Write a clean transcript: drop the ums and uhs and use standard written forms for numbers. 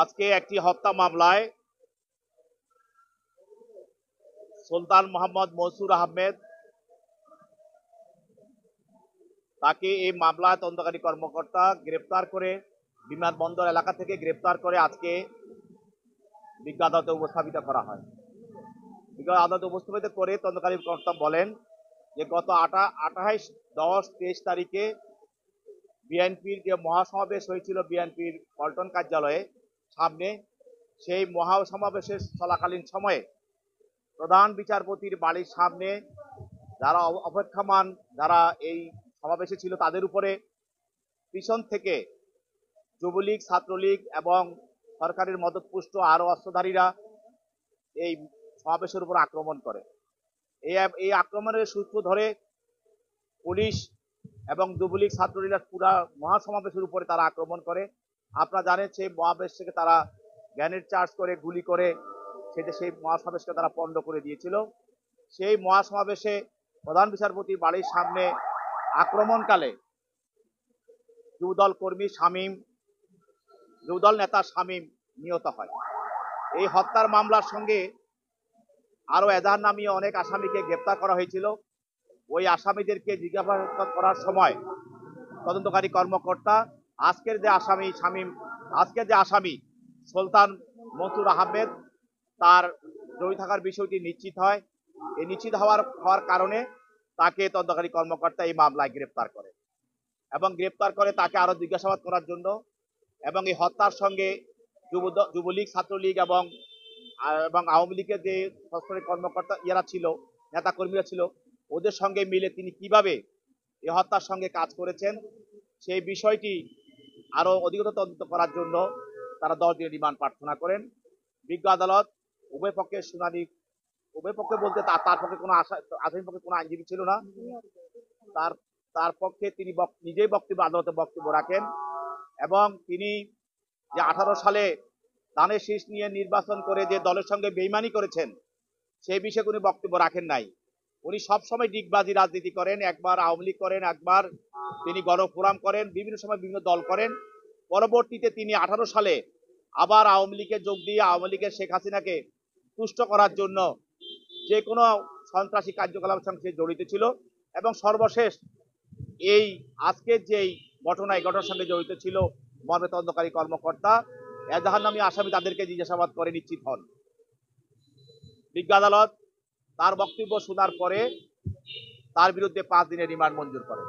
আজকে একটি হত্যা মামলায় সুলতান মোহাম্মদ মনসুর আহমেদ তাকে এই মামলায় তদন্তকারী কর্মকর্তা গ্রেপ্তার করে বিমানবন্দর এলাকা থেকে গ্রেপ্তার করে আজকে বিজ্ঞ আদালতে উপস্থাপিত করা হয়। বিজ্ঞ আদালতে উপস্থাপিত করে তদন্তকারী কর্মকর্তা বলেন যে গত 28-10-23 তারিখে বিএনপির যে মহাসমাবেশ হয়েছিল বিএনপির পল্টন কার্যালয়ে সামনে, সেই মহাসমাবেশের চলাকালীন সময়ে প্রধান বিচারপতির বাড়ির সামনে যারা অপেক্ষমান যারা এই সমাবেশে ছিল তাদের উপরে পিছন থেকে যুবলীগ, ছাত্রলীগ এবং সরকারের মদতপুষ্ট আরো অস্ত্রধারীরা এই সমাবেশের উপর আক্রমণ করে। এই আক্রমণের সূত্র ধরে পুলিশ এবং যুবলীগ, ছাত্রলীগরা পুরা মহাসমাবেশের উপরে তারা আক্রমণ করে। আপনারা জানেন সেই মহাবেশ থেকে তারা গ্রেনেড চার্জ করে, গুলি করে সেই মহাসমাবেশকে তারা পণ্ড করে দিয়েছিল। সেই মহাসমাবেশে প্রধান বিচারপতি বাড়ির সামনে আক্রমণকালে যুবদল নেতা শামীম নিহত হয়। এই হত্যার মামলার সঙ্গে আরো এজাহার নামীয় অনেক আসামিকে গ্রেপ্তার করা হয়েছিল। ওই আসামিদেরকে জিজ্ঞাসাবাদ করার সময় তদন্তকারী কর্মকর্তা আজকের যে আসামি সুলতান মনসুর আহমেদ তার জড়িত থাকার বিষয়টি নিশ্চিত হয়। এই নিশ্চিত হওয়ার কারণে তাকে তদন্তকারী কর্মকর্তা এই মামলায় গ্রেপ্তার করে এবং তাকে আরো জিজ্ঞাসাবাদ করার জন্য এবং এই হত্যার সঙ্গে যুবলীগ, ছাত্রলীগ এবং আওয়ামী লীগের যে সরকারি কর্মকর্তা নেতাকর্মীরা ছিল ওদের সঙ্গে মিলে তিনি কিভাবে এই হত্যার সঙ্গে কাজ করেছেন সেই বিষয়টি আরো অধিকতর তদন্ত করার জন্য তারা 10 দিনের রিমান্ড প্রার্থনা করেন। বিজ্ঞ আদালত উভয় পক্ষে বলতে তার পক্ষে কোনো আসামির পক্ষে কোনো আইনজীবী ছিল না, তার পক্ষে তিনি নিজেই আদালতে বক্তব্য রাখেন এবং তিনি যে 18 সালে ধানের শীষ নিয়ে নির্বাচন করে যে দলের সঙ্গে বেইমানি করেছেন সেই বিষয়ে উনি বক্তব্য রাখেন নাই। উনি সবসময় ডিগবাজি রাজনীতি করেন, একবার আওয়ামী লীগ করেন, একবার তিনি গণফোরাম করেন, বিভিন্ন সময় বিভিন্ন দল করেন। পরবর্তীতে তিনি 18 সালে আবার আওয়ামী লীগে যোগ দিয়ে আওয়ামী লীগের শেখ হাসিনাকে তুষ্ট করার জন্য যে কোনো সন্ত্রাসী কার্যকলাপের সঙ্গে জড়িত ছিল এবং সর্বশেষ এই আজকের যেই ঘটনার সঙ্গে জড়িত ছিল মর্মে তদন্তকারী কর্মকর্তা এজাহার নামী আসামি তাদেরকে জিজ্ঞাসাবাদ করে নিশ্চিত হন। বিজ্ঞ আদালত তার বক্তব্য শোনার পরে তার বিরুদ্ধে 5 দিনের রিমান্ড মঞ্জুর করে।